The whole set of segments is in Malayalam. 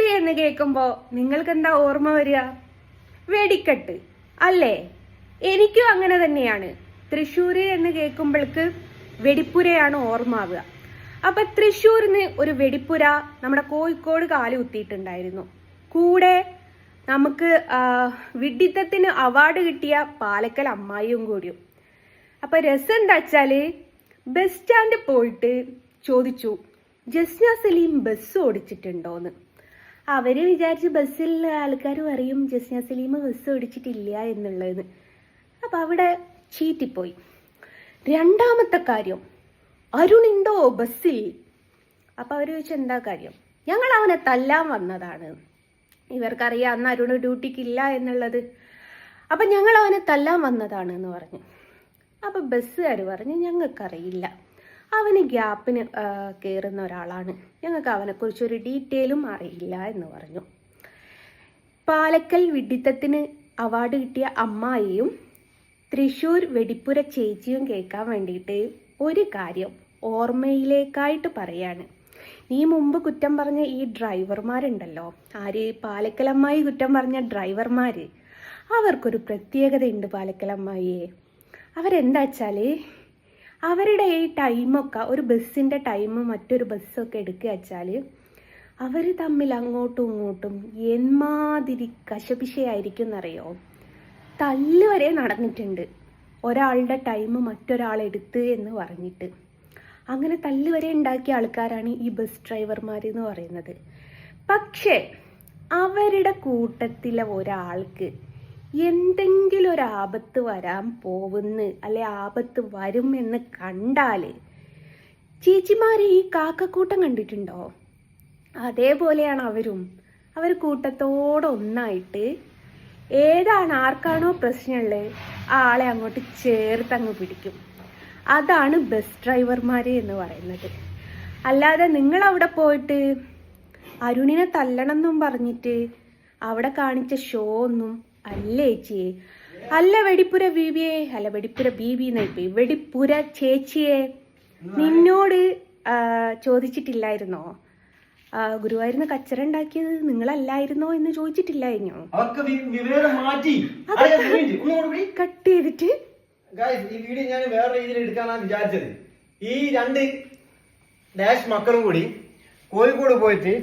തൃശ്ശൂര് എന്ന് കേൾക്കുമ്പോൾ നിങ്ങൾക്ക് എന്താ ഓർമ്മ വരിക? വെടിക്കെട്ട് അല്ലേ? എനിക്കും അങ്ങനെ തന്നെയാണ്. തൃശ്ശൂര് എന്ന് കേൾക്കുമ്പോൾക്ക് വെടിപ്പുരയാണ് ഓർമ്മ ആവുക. അപ്പൊ തൃശ്ശൂരിന് ഒരു വെടിപ്പുര നമ്മുടെ കോഴിക്കോട് കാല് കുത്തിയിട്ടുണ്ടായിരുന്നു. കൂടെ നമുക്ക് വിഡ്ഢിത്തത്തിന് അവാർഡ് കിട്ടിയ പാലക്കൽ അമ്മായിയും കൂടിയും. അപ്പൊ രസം എന്താ വെച്ചാല്, ബസ് സ്റ്റാൻഡിൽ പോയിട്ട് ചോദിച്ചു, ജസ്ന സലീം ബസ് ഓടിച്ചിട്ടുണ്ടോന്ന്. അവര് വിചാരിച്ച് ബസ്സിലുള്ള ആൾക്കാർ പറയും ജസ്ന സലീം ബസ് ഓടിച്ചിട്ടില്ല എന്നുള്ളത്. അപ്പൊ അവിടെ ചീറ്റിപ്പോയി. രണ്ടാമത്തെ കാര്യം, അരുണുണ്ടോ ബസ്സിൽ? അപ്പൊ അവര് ചോദിച്ചു എന്താ കാര്യം? ഞങ്ങൾ അവനെ തല്ലാൻ വന്നതാണ്. ഇവർക്കറിയാം അന്ന് അരുണ് ഡ്യൂട്ടിക്കില്ല എന്നുള്ളത്. അപ്പൊ ഞങ്ങൾ അവനെ തല്ലാൻ വന്നതാണ് എന്ന് പറഞ്ഞു. അപ്പൊ ബസ്സുകാർ പറഞ്ഞു ഞങ്ങൾക്കറിയില്ല, അവന് ഗ്യാപ്പിന് കയറുന്ന ഒരാളാണ്, ഞങ്ങൾക്ക് അവനെക്കുറിച്ചൊരു ഡീറ്റെയിലും അറിയില്ല എന്ന് പറഞ്ഞു. പാലക്കൽ വിഡ്ഢിത്തത്തിന് അവാർഡ് കിട്ടിയ അമ്മായിയും തൃശ്ശൂർ വെടിപ്പുര ചേച്ചിയും കേൾക്കാൻ വേണ്ടിയിട്ട് ഒരു കാര്യം ഓർമ്മയിലേക്കായിട്ട് പറയാണ്. നീ മുമ്പ് കുറ്റം പറഞ്ഞ ഈ ഡ്രൈവർമാരുണ്ടല്ലോ, ആര്? പാലക്കലമ്മായി കുറ്റം പറഞ്ഞ ഡ്രൈവർമാര്. അവർക്കൊരു പ്രത്യേകതയുണ്ട് പാലക്കലമ്മായിയെ. അവരെന്താ വെച്ചാൽ അവരുടെ ഈ ടൈമൊക്കെ, ഒരു ബസ്സിൻ്റെ ടൈം മറ്റൊരു ബസ്സൊക്കെ എടുക്കുക വെച്ചാൽ അവർ തമ്മിൽ അങ്ങോട്ടും ഇങ്ങോട്ടും എന്മാതിരി കശപിശയായിരിക്കും എന്നറിയോ? തല്ല് വരെ നടന്നിട്ടുണ്ട്, ഒരാളുടെ ടൈം മറ്റൊരാളെടുത്ത് എന്ന് പറഞ്ഞിട്ട്. അങ്ങനെ തല്ല് വരെ ഉണ്ടാക്കിയ ആൾക്കാരാണ് ഈ ബസ് ഡ്രൈവർമാർ എന്ന് പറയുന്നത്. പക്ഷേ അവരുടെ കൂട്ടത്തിലെ ഒരാൾക്ക് എന്തെങ്കിലും ഒരു ആപത്ത് വരാൻ പോകുന്നു, അല്ലെ ആപത്ത് വരും എന്ന് കണ്ടാല്, ചേച്ചിമാരെ ഈ കാക്കക്കൂട്ടം കണ്ടിട്ടുണ്ടോ? അതേപോലെയാണ് അവരും. അവർ കൂട്ടത്തോടൊന്നായിട്ട് ഏതാണ് ആർക്കാണോ പ്രശ്നമുള്ളത് ആ ആളെ അങ്ങോട്ട് ചേർത്തങ്ങ് പിടിക്കും. അതാണ് ബസ് ഡ്രൈവർമാർ എന്ന് പറയുന്നത്. അല്ലാതെ നിങ്ങളവിടെ പോയിട്ട് അരുണിനെ തല്ലണം എന്നും പറഞ്ഞിട്ട് അവിടെ കാണിച്ച ഷോ ഒന്നും അല്ലേ ചേച്ചിയെ? അല്ല വെടിപ്പുര ബീബിയെ, അല്ല വെടിപ്പുര ബീബി എന്നായിപ്പോയി, വെടിപ്പുര ചേച്ചിയെ, നിന്നോട് ചോദിച്ചിട്ടില്ലായിരുന്നോ ഗുരുവായൂരിന്ന് കച്ചറ ഉണ്ടാക്കിയത് നിങ്ങളല്ലായിരുന്നോ എന്ന് ചോദിച്ചിട്ടില്ലായിരുന്നോ? കട്ട് ചെയ്തിട്ട് ഈ വീഡിയോ ഞാൻ വേറെ രീതിയിൽ എടുക്കാനാണ് വിചാരിച്ചത്. ഈ രണ്ട് ഡാഷ് മക്കളും കൂടി കോഴിക്കോട് പോയിട്ട്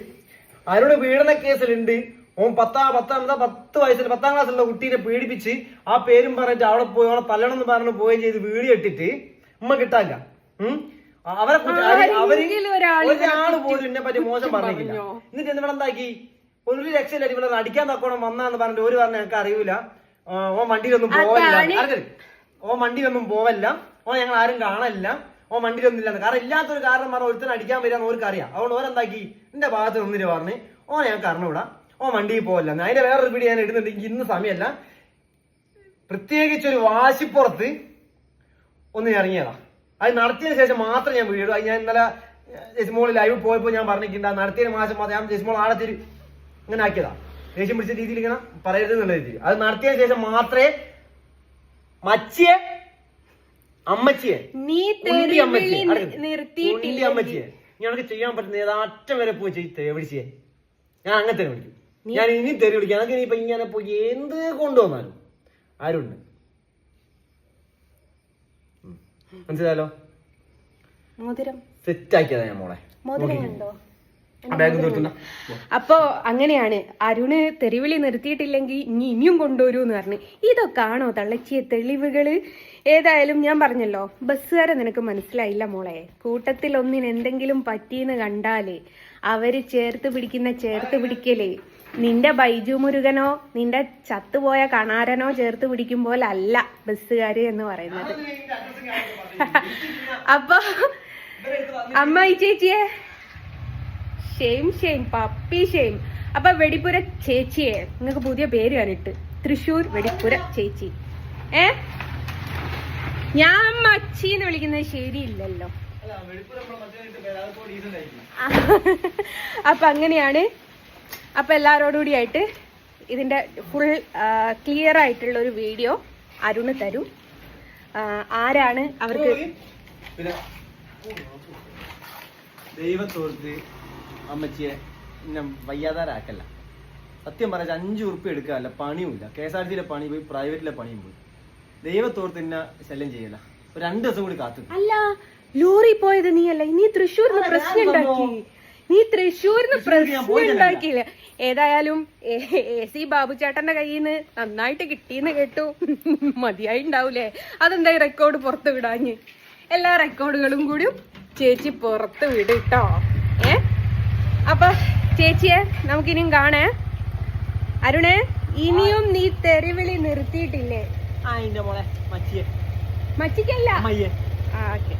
അവരുടെ പീഡന കേസിലുണ്ട്. ഓൻ 10 വയസ്സിൽ 10ാം ക്ലാസ്സിലുള്ള കുട്ടീനെ പീഡിപ്പിച്ച് ആ പേരും പറഞ്ഞിട്ട് അവിടെ പോയി അവളെ തല്ലണം എന്ന് പറഞ്ഞു പോവുകയും ചെയ്ത് വീഡിയോ ഇട്ടിട്ട് ഉമ്മ കിട്ടാല്ല. അവരെ ഒരാള് പോലും എന്നെ പറ്റി മോശം പറഞ്ഞിട്ടില്ല. എന്നിട്ട് ഇവിടെ എന്താക്കി, ഒരു രക്ഷയില്ല, ഇവിടെ അടിക്കാൻ തക്കോണം വന്നാന്ന് പറഞ്ഞിട്ട് ഒരു പറഞ്ഞ ഞങ്ങൾക്ക് അറിയൂല, ഓൻ വണ്ടിയിലൊന്നും പോവില്ല, ഓൻ വണ്ടിയിലൊന്നും പോവല്ല, ഓൻ ഞങ്ങൾ ആരും കാണല്ല, ഓൻ വണ്ടിയിലൊന്നും ഇല്ലെന്ന്. കാരണം ഇല്ലാത്തൊരു കാരണം പറഞ്ഞാൽ ഒരുത്തന്നെ അടിക്കാൻ വരികയെന്ന് ഓർക്ക് അറിയാം. അതുകൊണ്ട് ഓരെന്താക്കി എന്റെ ഭാഗത്ത് നിന്നിട്ട് പറഞ്ഞ് ഓൻ ഞങ്ങൾക്ക് അറിഞ്ഞൂടാ, ഓൻ വണ്ടിയിൽ പോവല്ല. അതിന്റെ വേറൊരു വീഡിയോ ഞാൻ ഇടുന്നുണ്ടെങ്കിൽ ഇന്ന് സമയമല്ല, പ്രത്യേകിച്ചൊരു വാശിപ്പുറത്ത് ഒന്ന് ഇറങ്ങിയതാ. അത് നടത്തിയതിനു ശേഷം മാത്രം ഞാൻ വീഡിയോ ഇടും. അത് ഞാൻ ഇന്നലെ ജസ്മോൾ ലൈവ് പോയപ്പോൾ ഞാൻ പറഞ്ഞിട്ടുണ്ട്, നടത്തിയതിന് മാസം മാത്രം ഞാൻ ജസ്മോൾ ആളത്തിരി ഇങ്ങനെ ആക്കിയതാ, ദേഷ്യം പിടിച്ച രീതിയിൽ ഇങ്ങനെ പറയരുത് എന്നുള്ള രീതിയിൽ. അത് നടത്തിയതിനു ശേഷം മാത്രമേ മച്ചിയെ അമ്മച്ചിയെ അമ്മച്ചിയെ ഞങ്ങൾക്ക് ചെയ്യാൻ പറ്റുന്ന ഏതാറ്റം വരെ പോയി ചെയ്ത് വിളിച്ചേ ഞാൻ അങ്ങനെ തന്നെ വിളിക്കും. ഞാൻ ഇനി തെറി വിളിക്കാം. ഞങ്ങൾക്ക് ഇനിയിപ്പൊ ഇങ്ങനെ പോയി എന്ത് കൊണ്ടുവന്നാലും ആരുണ്ട്, മനസ്സിലായല്ലോ? സെറ്റ് ആക്കിയതാ ഞാൻ മോളെ. അപ്പോ അങ്ങനെയാണ്. അരുണ് തെരുവിളി നിർത്തിയിട്ടില്ലെങ്കിൽ ഇനിയും കൊണ്ടുവരൂന്ന് പറഞ്ഞു. ഇതൊക്കെ ആണോ തള്ളച്ചിയ തെളിവുകള്? ഏതായാലും ഞാൻ പറഞ്ഞല്ലോ, ബസ്സുകാരെ നിനക്ക് മനസ്സിലായില്ല മോളെ. കൂട്ടത്തിൽ ഒന്നിന് എന്തെങ്കിലും പറ്റിയെന്ന് കണ്ടാലേ അവര് ചേർത്ത് പിടിക്കലേ നിന്റെ ബൈജു മുരുകനോ നിന്റെ ചത്തുപോയ കണാരനോ ചേർത്ത് പിടിക്കും പോലെ അല്ല ബസ്സുകാര് എന്ന് പറയുന്നത്. അപ്പൊ അമ്മായി ചേച്ചിയെ ഷെയിം പപ്പി ഷെയിം. അപ്പൊ വെടിപ്പുര ചേച്ചിയെ നിങ്ങൾക്ക് പുതിയ പേര് കാണിട്ട്, തൃശ്ശൂർ വെടിപ്പുര ചേച്ചി. ഞാൻ മച്ചിന്ന് വിളിക്കുന്നത് ശരിയില്ലല്ലോ. അപ്പൊ അങ്ങനെയാണ്. അപ്പൊ എല്ലാരോടുകൂടി ആയിട്ട് ഇതിന്റെ ഫുൾ ക്ലിയർ ആയിട്ടുള്ള ഒരു വീഡിയോ അരുണ് തരും. ആരാണ് അവർക്ക് ദൈവത്തോർത്ത് അമ്മച്ചിയെ പിന്നെ വയ്യാതാരാക്കല്ല. സത്യം പറഞ്ഞാൽ 5 ഉറുപ്പ്യ എടുക്കാല്ല, പണിയുമില്ല. KSRTC പണി പോയി, പ്രൈവറ്റിലെ പണിയും പോയി. ദൈവത്തോർത്ത് തന്നെ ശല്യം ചെയ്യല. ഒരു 2 ദിവസം കൂടി കാത്തു. അല്ല, ലോറി പോയത് നീയല്ല, നീ തൃശ്ശൂരിന് പ്രശ്നം ഉണ്ടാക്കി. നീ തൃശ്ശൂരിന് പ്രശ്നം ഉണ്ടാക്കിയില്ല. ഏതായാലും AC ബാബു ചേട്ടന്റെ കയ്യിൽ നിന്ന് നന്നായിട്ട് കിട്ടിയെന്ന് കേട്ടു. മതിയായി ഉണ്ടാവൂലേ? അതെന്തായി റെക്കോർഡ് പുറത്ത് വിടാഞ്ഞ്? എല്ലാ റെക്കോർഡുകളും കൂടി ചേച്ചി പുറത്ത് വിടട്ടോ. അപ്പൊ ചേച്ചിയെ നമുക്കിനിയും കാണേ. അരുണേ, ഇനിയും നീ തെരുവിളി നിർത്തിയിട്ടില്ലേ? മോളെ മച്ചിയെ മച്ചിക്കല്ല. അമ്മയ്യെ. ഓക്കെ.